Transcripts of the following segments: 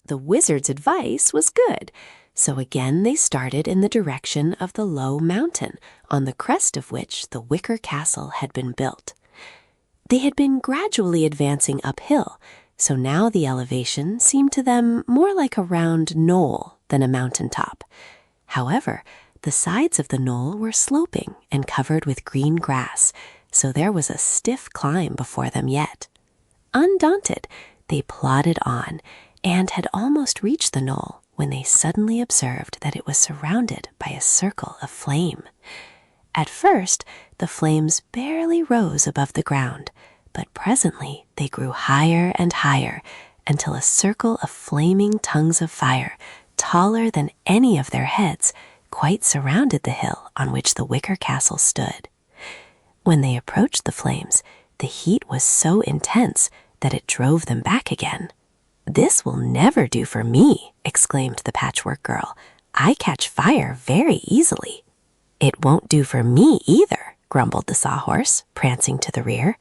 The wizard's advice was good, so again they started in the direction of the low mountain, on the crest of which the wicker castle had been built. They had been gradually advancing uphill, so now the elevation seemed to them more like a round knoll than a mountaintop. However, the sides of the knoll were sloping and covered with green grass, so there was a stiff climb before them yet. Undaunted, they plodded on and had almost reached the knoll when they suddenly observed that it was surrounded by a circle of flame. At first, the flames barely rose above the ground, but presently they grew higher and higher until a circle of flaming tongues of fire, taller than any of their heads, quite surrounded the hill on which the wicker castle stood. When they approached the flames, the heat was so intense that it drove them back again. "This will never do for me," exclaimed the Patchwork Girl. "I catch fire very easily." "It won't do for me either," grumbled the Sawhorse, prancing to the rear.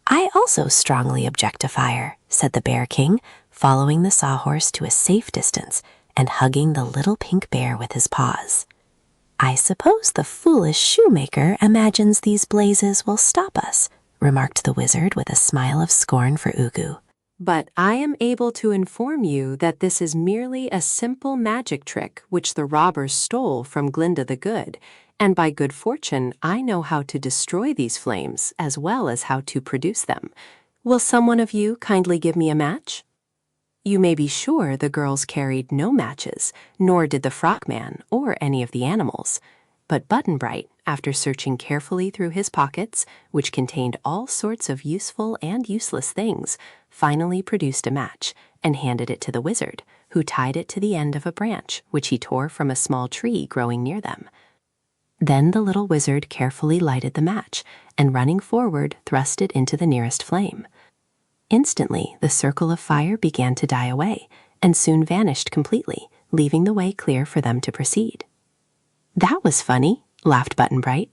"I also strongly object to fire," said the Bear King, following the Sawhorse to a safe distance and hugging the little pink bear with his paws. "I suppose the foolish shoemaker imagines these blazes will stop us," remarked the wizard with a smile of scorn for Ugu. "But I am able to inform you that this is merely a simple magic trick which the robbers stole from Glinda the Good, and by good fortune I know how to destroy these flames as well as how to produce them. Will someone of you kindly give me a match?" You may be sure the girls carried no matches, nor did the Frogman or any of the animals. But Button-Bright, after searching carefully through his pockets, which contained all sorts of useful and useless things, finally produced a match and handed it to the wizard, who tied it to the end of a branch which he tore from a small tree growing near them. Then the little wizard carefully lighted the match and, running forward, thrust it into the nearest flame. Instantly, the circle of fire began to die away and soon vanished completely, leaving the way clear for them to proceed. "That was funny," laughed Button-Bright.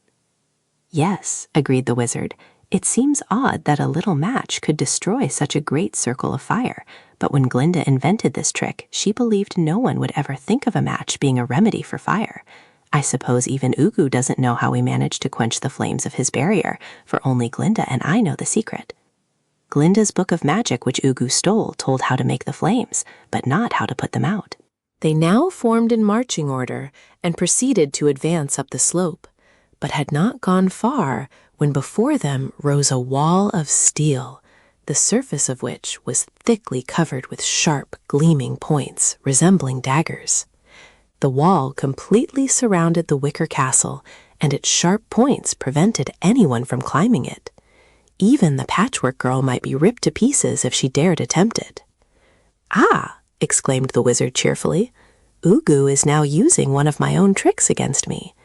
"Yes," agreed the wizard. "It seems odd that a little match could destroy such a great circle of fire, but when Glinda invented this trick, she believed no one would ever think of a match being a remedy for fire. I suppose even Ugu doesn't know how we managed to quench the flames of his barrier, for only Glinda and I know the secret. Glinda's book of magic which Ugu stole told how to make the flames, but not how to put them out." They now formed in marching order and proceeded to advance up the slope, but had not gone far when before them rose a wall of steel, the surface of which was thickly covered with sharp, gleaming points resembling daggers. The wall completely surrounded the wicker castle, and its sharp points prevented anyone from climbing it. Even the Patchwork Girl might be ripped to pieces if she dared attempt it. "Ah!" exclaimed the wizard cheerfully. "Ugu is now using one of my own tricks against me.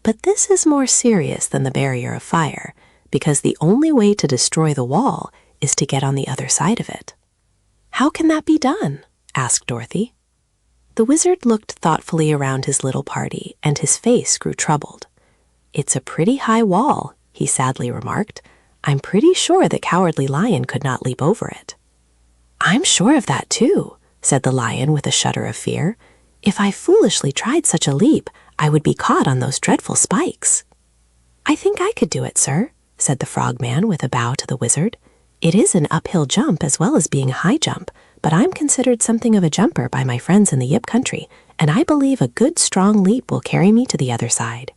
But this is more serious than the barrier of fire, because the only way to destroy the wall is to get on the other side of it." "How can that be done?" asked Dorothy. The wizard looked thoughtfully around his little party, and his face grew troubled. "It's a pretty high wall," he sadly remarked. "I'm pretty sure the Cowardly Lion could not leap over it." "I'm sure of that too," said the lion with a shudder of fear. "If I foolishly tried such a leap, I would be caught on those dreadful spikes." "I think I could do it, sir," said the Frogman with a bow to the wizard. "It is an uphill jump as well as being a high jump, but I'm considered something of a jumper by my friends in the Yip country, and I believe a good strong leap will carry me to the other side."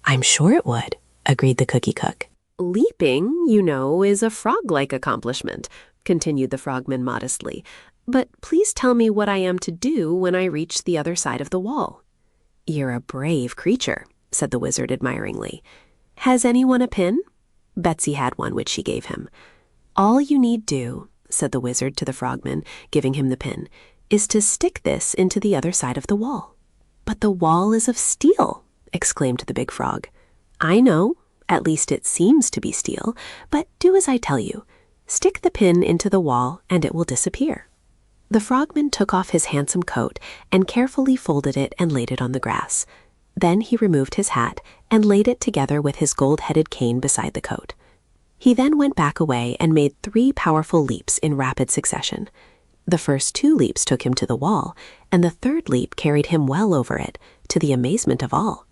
"I'm sure it would," agreed the Cookie Cook. "Leaping, you know, is a frog-like accomplishment," continued the Frogman modestly. "But please tell me what I am to do when I reach the other side of the wall." "You're a brave creature," said the wizard admiringly. "Has anyone a pin?" Betsy had one which she gave him. "All you need do," said the wizard to the Frogman, giving him the pin, "is to stick this into the other side of the wall." "But the wall is of steel," exclaimed the big frog. "I know. At least it seems to be steel, but do as I tell you. Stick the pin into the wall and it will disappear." The Frogman took off his handsome coat and carefully folded it and laid it on the grass. Then he removed his hat and laid it together with his gold-headed cane beside the coat. He then went back away and made 3 powerful leaps in rapid succession. The first 2 leaps took him to the wall, and the 3rd leap carried him well over it, to the amazement of all.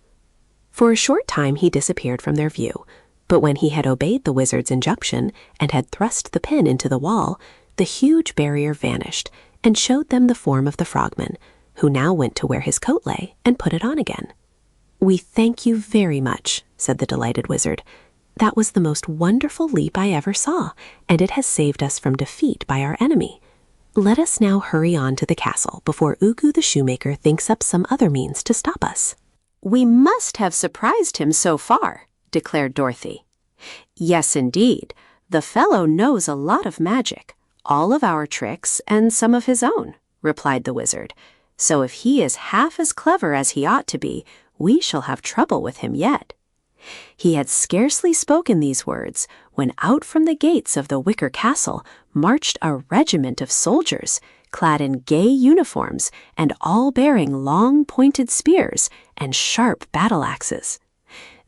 For a short time he disappeared from their view, but when he had obeyed the wizard's injunction and had thrust the pin into the wall, the huge barrier vanished and showed them the form of the frogman, who now went to where his coat lay and put it on again. "We thank you very much," said the delighted wizard. "That was the most wonderful leap I ever saw, and it has saved us from defeat by our enemy. Let us now hurry on to the castle before Ugu the shoemaker thinks up some other means to stop us." "We must have surprised him so far," declared Dorothy. "Yes, indeed. The fellow knows a lot of magic, all of our tricks and some of his own," replied the wizard. "So if he is half as clever as he ought to be, we shall have trouble with him yet." He had scarcely spoken these words when out from the gates of the wicker castle marched a regiment of soldiers, clad in gay uniforms and all bearing long pointed spears and sharp battle-axes.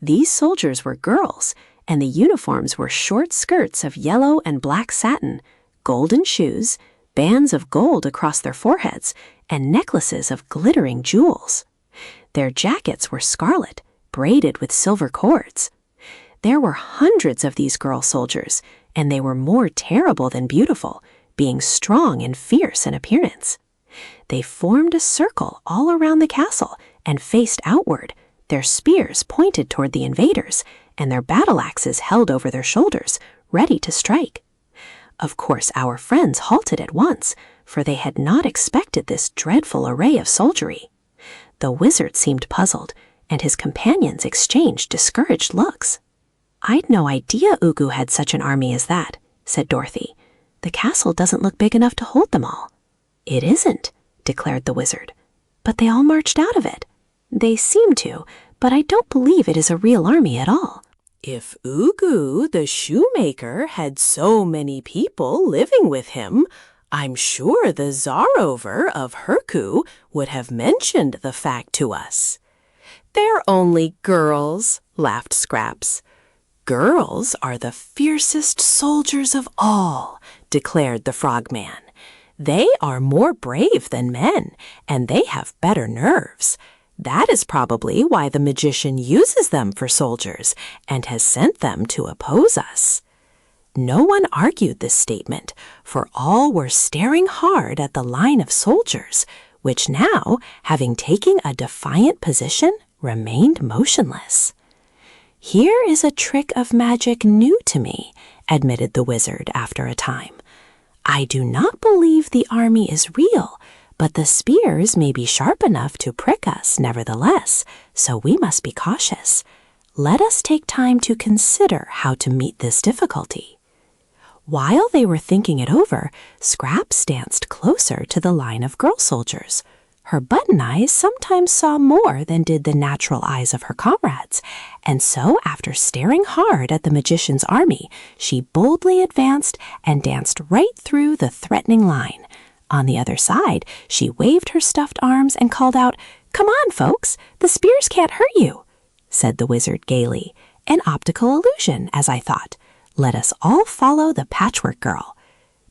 These soldiers were girls, and the uniforms were short skirts of yellow and black satin, golden shoes, bands of gold across their foreheads, and necklaces of glittering jewels. Their jackets were scarlet, braided with silver cords. There were hundreds of these girl soldiers, and they were more terrible than beautiful, being strong and fierce in appearance. They formed a circle all around the castle and faced outward, their spears pointed toward the invaders, and their battle-axes held over their shoulders, ready to strike. Of course, our friends halted at once, for they had not expected this dreadful array of soldiery. The wizard seemed puzzled, and his companions exchanged discouraged looks. "I'd no idea Ugu had such an army as that," said Dorothy. "The castle doesn't look big enough to hold them all." "It isn't," declared the wizard. "But they all marched out of it." "They seem to, but I don't believe it is a real army at all." "If Ugu the shoemaker had so many people living with him, I'm sure the Czarover of Herku would have mentioned the fact to us." "They're only girls," laughed Scraps. "Girls are the fiercest soldiers of all," declared the Frogman. "They are more brave than men, and they have better nerves. That is probably why the magician uses them for soldiers and has sent them to oppose us." No one argued this statement, for all were staring hard at the line of soldiers, which now, having taken a defiant position, remained motionless. "Here is a trick of magic new to me," admitted the wizard after a time. "I do not believe the army is real, but the spears may be sharp enough to prick us nevertheless, so we must be cautious. Let us take time to consider how to meet this difficulty." While they were thinking it over, Scraps danced closer to the line of girl soldiers. Her button eyes sometimes saw more than did the natural eyes of her comrades, and so after staring hard at the magician's army, she boldly advanced and danced right through the threatening line. On the other side, she waved her stuffed arms and called out, "Come on, folks, the spears can't hurt you," said the wizard gaily. "An optical illusion, as I thought. Let us all follow the patchwork girl."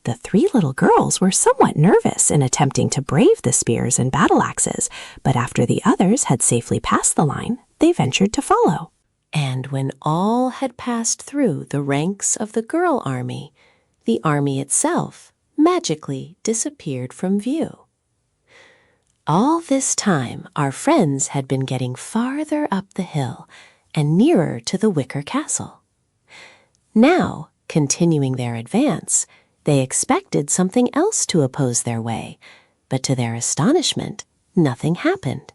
The 3 little girls were somewhat nervous in attempting to brave the spears and battle-axes, but after the others had safely passed the line, they ventured to follow. And when all had passed through the ranks of the girl army, the army itself magically disappeared from view. All this time, our friends had been getting farther up the hill and nearer to the wicker castle. Now, continuing their advance, they expected something else to oppose their way, but to their astonishment, nothing happened.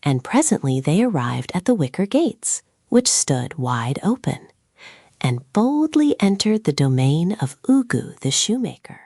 And presently they arrived at the wicker gates, which stood wide open, and boldly entered the domain of Ugu the shoemaker.